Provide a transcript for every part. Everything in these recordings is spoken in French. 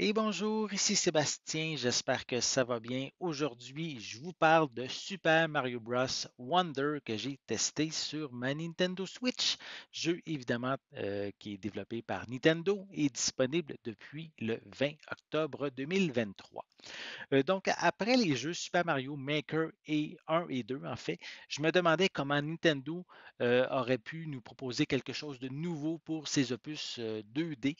Et bonjour, ici Sébastien, j'espère que ça va bien. Aujourd'hui, je vous parle de Super Mario Bros. Wonder que j'ai testé sur ma Nintendo Switch. Jeu évidemment qui est développé par Nintendo et disponible depuis le 20 octobre 2023. Donc, après les jeux Super Mario Maker et 1 et 2, en fait, je me demandais comment Nintendo aurait pu nous proposer quelque chose de nouveau pour ses opus 2D.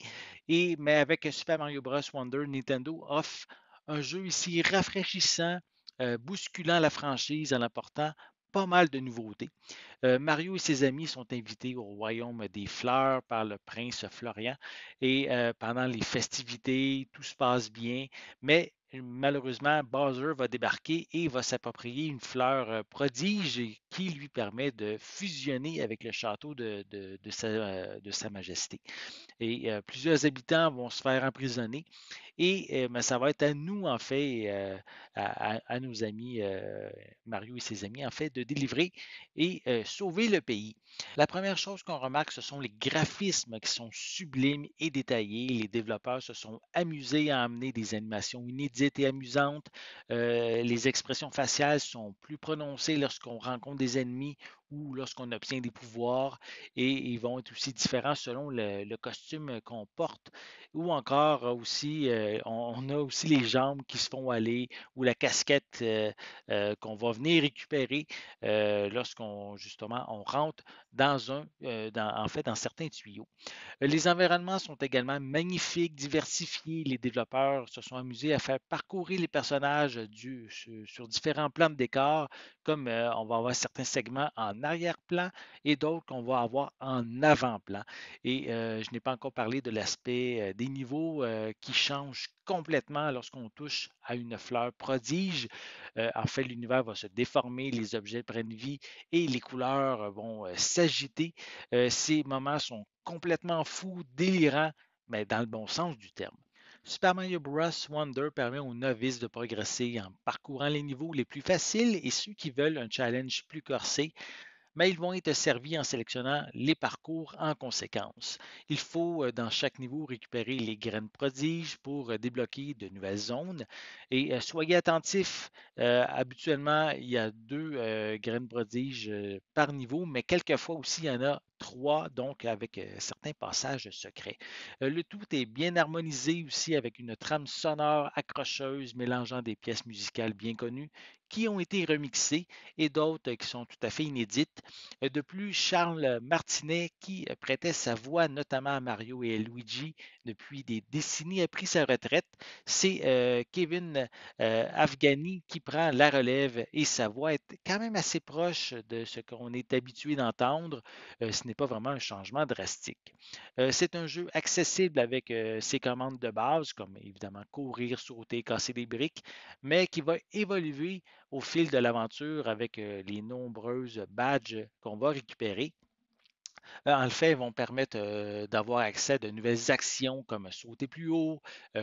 Mais avec Super Mario Bros. Wonder, Nintendo offre un jeu ici rafraîchissant, bousculant la franchise en apportant pas mal de nouveautés. Mario et ses amis sont invités au royaume des fleurs par le prince Florian et pendant les festivités, tout se passe bien, mais malheureusement, Bowser va débarquer et va s'approprier une fleur prodige qui lui permet de fusionner avec le château de sa majesté. Et plusieurs habitants vont se faire emprisonner. Et ben, ça va être à nous, en fait, à nos amis, Mario et ses amis, en fait, de délivrer et sauver le pays. La première chose qu'on remarque, ce sont les graphismes qui sont sublimes et détaillés. Les développeurs se sont amusés à amener des animations inédites et amusantes. Les expressions faciales sont plus prononcées lorsqu'on rencontre des ennemis ou lorsqu'on obtient des pouvoirs et ils vont être aussi différents selon le costume qu'on porte ou encore aussi, on a aussi les jambes qui se font aller ou la casquette qu'on va venir récupérer lorsqu'on justement on rentre en fait, dans certains tuyaux. Les environnements sont également magnifiques, diversifiés. Les développeurs se sont amusés à faire parcourir les personnages sur différents plans de décor, comme on va avoir certains segments en arrière-plan et d'autres qu'on va avoir en avant-plan. Et je n'ai pas encore parlé de l'aspect des niveaux qui changent complètement lorsqu'on touche à une fleur prodige. En fait, l'univers va se déformer, les objets prennent vie et les couleurs vont s'agiter. Ces moments sont complètement fous, délirants, mais dans le bon sens du terme. Super Mario Bros. Wonder permet aux novices de progresser en parcourant les niveaux les plus faciles et ceux qui veulent un challenge plus corsé, mais ils vont être servis en sélectionnant les parcours en conséquence. Il faut dans chaque niveau récupérer les graines prodiges pour débloquer de nouvelles zones et soyez attentifs. Habituellement, il y a deux graines prodiges par niveau, mais quelquefois aussi, il y en a trois, donc avec certains passages secrets. Le tout est bien harmonisé aussi avec une trame sonore accrocheuse mélangeant des pièces musicales bien connues qui ont été remixées et d'autres qui sont tout à fait inédites. De plus, Charles Martinet, qui prêtait sa voix notamment à Mario et à Luigi depuis des décennies, a pris sa retraite. C'est Kevin Afghani qui prend la relève et sa voix est quand même assez proche de ce qu'on est habitué d'entendre. Ce n'est pas vraiment un changement drastique. C'est un jeu accessible avec ses commandes de base, comme évidemment courir, sauter, casser des briques, mais qui va évoluer au fil de l'aventure avec les nombreuses badges qu'on va récupérer. En le fait, ils vont permettre d'avoir accès à de nouvelles actions comme sauter plus haut,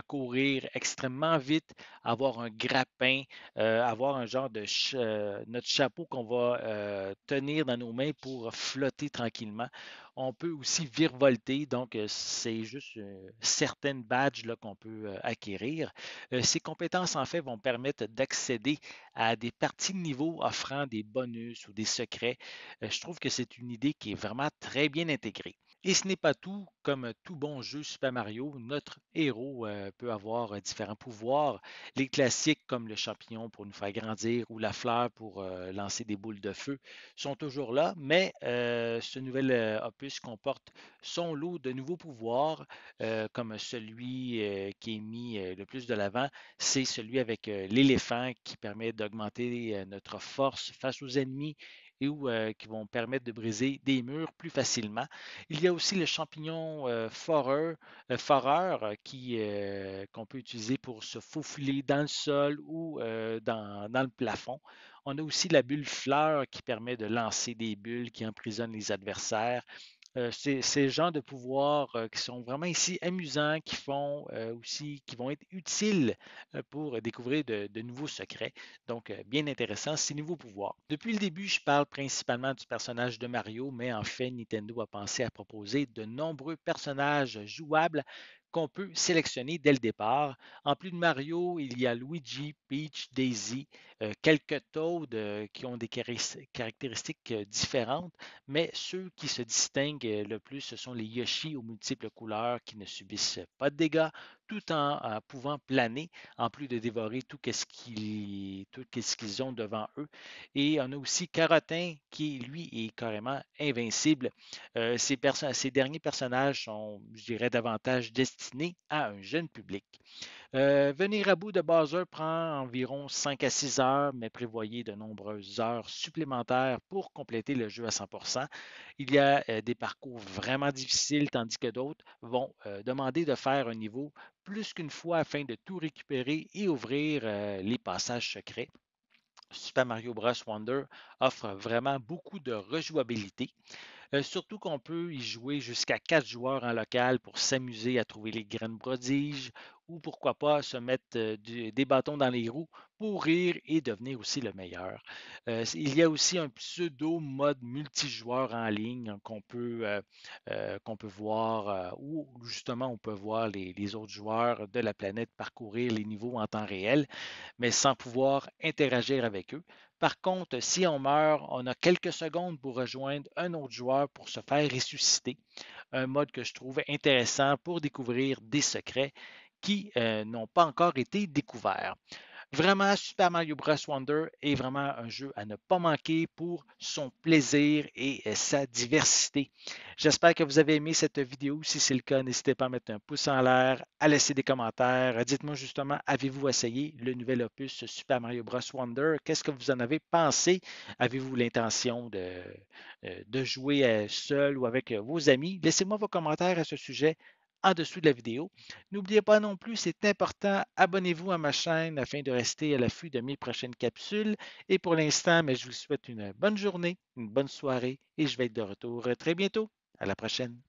courir extrêmement vite, avoir un grappin, avoir un genre de notre chapeau qu'on va tenir dans nos mains pour flotter tranquillement. On peut aussi virevolter, donc c'est juste certaines badges là, qu'on peut acquérir. Ces compétences, en fait, vont permettre d'accéder à des parties de niveau offrant des bonus ou des secrets. Je trouve que c'est une idée qui est vraiment très bien intégrée. Et ce n'est pas tout, comme tout bon jeu Super Mario, notre héros peut avoir différents pouvoirs. Les classiques comme le champignon pour nous faire grandir ou la fleur pour lancer des boules de feu sont toujours là, mais ce nouvel opus comporte son lot de nouveaux pouvoirs, comme celui qui est mis le plus de l'avant, c'est celui avec l'éléphant qui permet d'augmenter notre force face aux ennemis et ou qui vont permettre de briser des murs plus facilement. Il y a aussi le champignon foreur qu'on peut utiliser pour se faufiler dans le sol ou dans le plafond. On a aussi la bulle fleur qui permet de lancer des bulles qui emprisonnent les adversaires. C'est ces genres de pouvoirs qui sont vraiment ici amusants, qui font aussi, qui vont être utiles pour découvrir de nouveaux secrets. Donc, bien intéressant, ces nouveaux pouvoirs. Depuis le début, je parle principalement du personnage de Mario, mais en fait, Nintendo a pensé à proposer de nombreux personnages jouables qu'on peut sélectionner dès le départ. En plus de Mario, il y a Luigi, Peach, Daisy, quelques Toads qui ont des caractéristiques différentes, mais ceux qui se distinguent le plus, ce sont les Yoshi aux multiples couleurs qui ne subissent pas de dégâts tout en pouvant planer, en plus de dévorer tout ce qu'ils ont devant eux. Et on a aussi Carotin qui, lui, est carrément invincible. Ces derniers personnages sont, je dirais, davantage destinés à un jeune public. Venir à bout de Bowser prend environ 5 à 6 heures, mais prévoyez de nombreuses heures supplémentaires pour compléter le jeu à 100%. Il y a des parcours vraiment difficiles, tandis que d'autres vont demander de faire un niveau plus qu'une fois afin de tout récupérer et ouvrir les passages secrets. Super Mario Bros. Wonder offre vraiment beaucoup de rejouabilité. Surtout qu'on peut y jouer jusqu'à 4 joueurs en local pour s'amuser à trouver les graines prodiges ou pourquoi pas se mettre des bâtons dans les roues pour rire et devenir aussi le meilleur. Il y a aussi un pseudo mode multijoueur en ligne qu'on peut voir où justement on peut voir les autres joueurs de la planète parcourir les niveaux en temps réel mais sans pouvoir interagir avec eux. Par contre, si on meurt, on a quelques secondes pour rejoindre un autre joueur pour se faire ressusciter. Un mode que je trouve intéressant pour découvrir des secrets qui n'ont pas encore été découverts. Vraiment, Super Mario Bros. Wonder est vraiment un jeu à ne pas manquer pour son plaisir et sa diversité. J'espère que vous avez aimé cette vidéo. Si c'est le cas, n'hésitez pas à mettre un pouce en l'air, à laisser des commentaires. Dites-moi justement, avez-vous essayé le nouvel opus Super Mario Bros. Wonder? Qu'est-ce que vous en avez pensé? Avez-vous l'intention de jouer seul ou avec vos amis? Laissez-moi vos commentaires à ce sujet en dessous de la vidéo. N'oubliez pas non plus, c'est important, abonnez-vous à ma chaîne afin de rester à l'affût de mes prochaines capsules. Et pour l'instant, mais je vous souhaite une bonne journée, une bonne soirée et je vais être de retour très bientôt. À la prochaine.